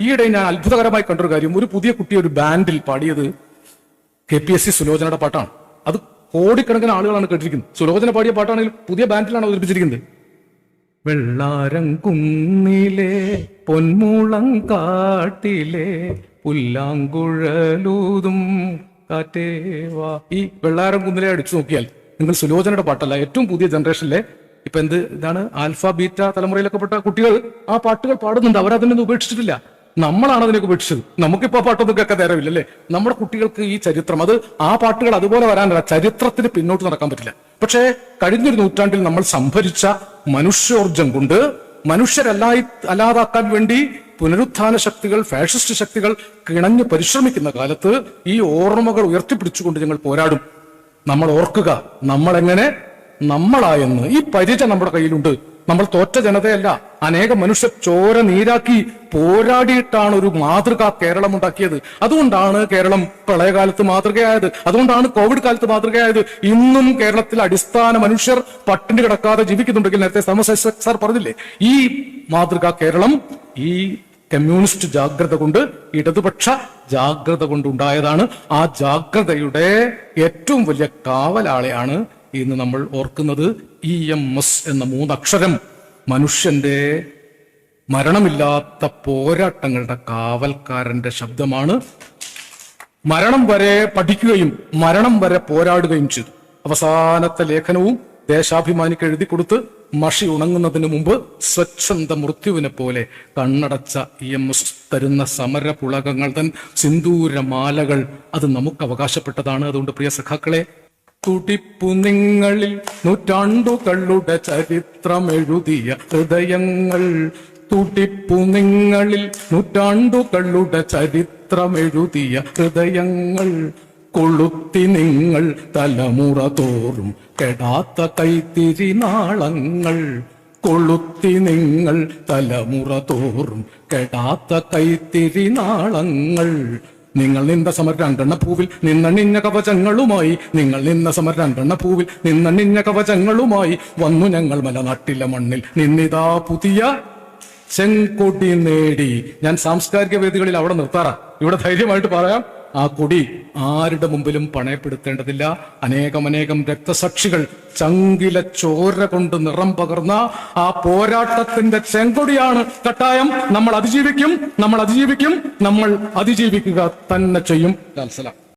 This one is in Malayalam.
ഈയിടെ ഞാൻ അത്ഭുതകരമായി കണ്ടൊരു കാര്യം, ഒരു പുതിയ കുട്ടി ഒരു ബാൻഡിൽ പാടിയത് KPSC സുലോചനയുടെ പാട്ടാണ്. അത് കോടിക്കണക്കിന് ആളുകളാണ് കേട്ടിരിക്കുന്നത്. സുലോചന പാടിയ പാട്ടാണെങ്കിൽ പുതിയ ബാൻഡിലാണ് അവതരിപ്പിച്ചിരിക്കുന്നത്. വെള്ളാരം കുന്നിലെ പൊന്മുളം കാട്ടിലെ പുല്ലാങ്കുഴലൂതും കാറ്റേവാ. ഈ വെള്ളാരം കുന്നിലെ അടിച്ചു നോക്കിയാൽ നിങ്ങൾ സുലോചനയുടെ പാട്ടല്ല, ഏറ്റവും പുതിയ ജനറേഷനിലെ ഇപ്പൊ ഇതാണ് ആൽഫ ബീറ്റ തലമുറയിലൊക്കെ പെട്ട കുട്ടികൾ ആ പാട്ടുകൾ പാടുന്നുണ്ട്. അവരതിനൊന്നും ഉപേക്ഷിച്ചിട്ടില്ല. നമ്മളാണ് അതിനൊക്കെ ഉപേക്ഷിച്ചത്. നമുക്കിപ്പോ ആ പാട്ടൊന്നും കേൾക്കാൻ നേരമില്ലല്ലേ. നമ്മുടെ കുട്ടികൾക്ക് ഈ ചരിത്രം, അത് ആ പാട്ടുകൾ അതുപോലെ വരാനല്ല, ചരിത്രത്തിന് പിന്നോട്ട് നടക്കാൻ പറ്റില്ല. പക്ഷേ കഴിഞ്ഞൊരു നൂറ്റാണ്ടിൽ നമ്മൾ സംഭരിച്ച മനുഷ്യോർജം കൊണ്ട് അല്ലാതാക്കാൻ വേണ്ടി പുനരുത്ഥാന ശക്തികൾ, ഫാഷിസ്റ്റ് ശക്തികൾ കിണഞ്ഞു പരിശ്രമിക്കുന്ന കാലത്ത് ഈ ഓർമ്മകൾ ഉയർത്തിപ്പിടിച്ചുകൊണ്ട് ഞങ്ങൾ പോരാടും. നമ്മൾ ഓർക്കുക നമ്മളെങ്ങനെ നമ്മളായെന്ന്. ഈ പരിച നമ്മുടെ കയ്യിലുണ്ട്. നമ്മൾ തോറ്റ ജനതയല്ല. അനേകം മനുഷ്യർ ചോര നീരാക്കി പോരാടിയിട്ടാണ് ഒരു മാതൃക കേരളം ഉണ്ടാക്കിയത്. അതുകൊണ്ടാണ് കേരളം പ്രളയകാലത്ത് മാതൃകയായത്. അതുകൊണ്ടാണ് കോവിഡ് കാലത്ത് മാതൃകയായത്. ഇന്നും കേരളത്തിൽ അടിസ്ഥാന മനുഷ്യർ പട്ടിണി കിടക്കാതെ ജീവിക്കുന്നുണ്ടെങ്കിൽ, നേരത്തെ സാർ പറഞ്ഞില്ലേ, ഈ മാതൃക കേരളം ഈ കമ്മ്യൂണിസ്റ്റ് ജാഗ്രത കൊണ്ട്, ഇടതുപക്ഷ ജാഗ്രത കൊണ്ടുണ്ടായതാണ്. ആ ജാഗ്രതയുടെ ഏറ്റവും വലിയ കാവലാളെയാണ് ഇന്ന് നമ്മൾ ഓർക്കുന്നത്. EMS എന്ന 3 അക്ഷരം മനുഷ്യന്റെ മരണമില്ലാത്ത പോരാട്ടങ്ങളുടെ കാവൽക്കാരന്റെ ശബ്ദമാണ്. മരണം വരെ പഠിക്കുകയും മരണം വരെ പോരാടുകയും ചെയ്തു. അവസാനത്തെ ലേഖനവും ദേശാഭിമാനിക്ക് എഴുതി കൊടുത്ത് മഷി ഉണങ്ങുന്നതിന് മുമ്പ് സ്വച്ഛന്ത മൃത്യുവിനെ പോലെ കണ്ണടച്ച EMS തരുന്ന സമരപുളകങ്ങൾ തൻ സിന്ദൂരമാലകൾ അത് നമുക്ക് അവകാശപ്പെട്ടതാണ്. അതുകൊണ്ട് പ്രിയ സഖാക്കളെ, തുടിപ്പു നിങ്ങളിൽ നൂറ്റാണ്ടുകളുടെ ചരിത്രമെഴുതിയ ഹൃദയങ്ങൾ, തുടിപ്പു നിങ്ങളിൽ നൂറ്റാണ്ടുകളുടെ ചരിത്രമെഴുതിയ ഹൃദയങ്ങൾ, കൊളുത്തി നിങ്ങൾ തലമുറ തോറും കെടാത്ത കൈത്തിരി നാളങ്ങൾ, കൊളുത്തി നിങ്ങൾ തലമുറ തോറും കെടാത്ത കൈത്തിരി നാളങ്ങൾ. നിങ്ങൾ നിന്ന സമര രണ്ടെണ്ണപ്പൂവിൽ നിന്നണിഞ്ഞ കവചങ്ങളുമായി, നിങ്ങൾ നിന്ന സമര രണ്ടെണ്ണപ്പൂവിൽ നിന്നണിഞ്ഞ കവചങ്ങളുമായി വന്നു ഞങ്ങൾ മലനാട്ടിലെ മണ്ണിൽ നിന്നിതാ പുതിയ ചെങ്കൊടി നേടി. ഞാൻ സാംസ്കാരിക വേദികളിൽ അവിടെ നിർത്താറാ. ഇവിടെ ധൈര്യമായിട്ട് പറയാം, ആ കൊടി ആരുടെ മുമ്പിലും പണയപ്പെടുത്തേണ്ടതില്ല. അനേകം രക്തസാക്ഷികൾ ചങ്കില ചോര കൊണ്ട് നിറം പകർന്ന ആ പോരാട്ടത്തിന്റെ ചെങ്കൊടിയാണ് കട്ടായം. നമ്മൾ അതിജീവിക്കുക തന്നെ ചെയ്യും.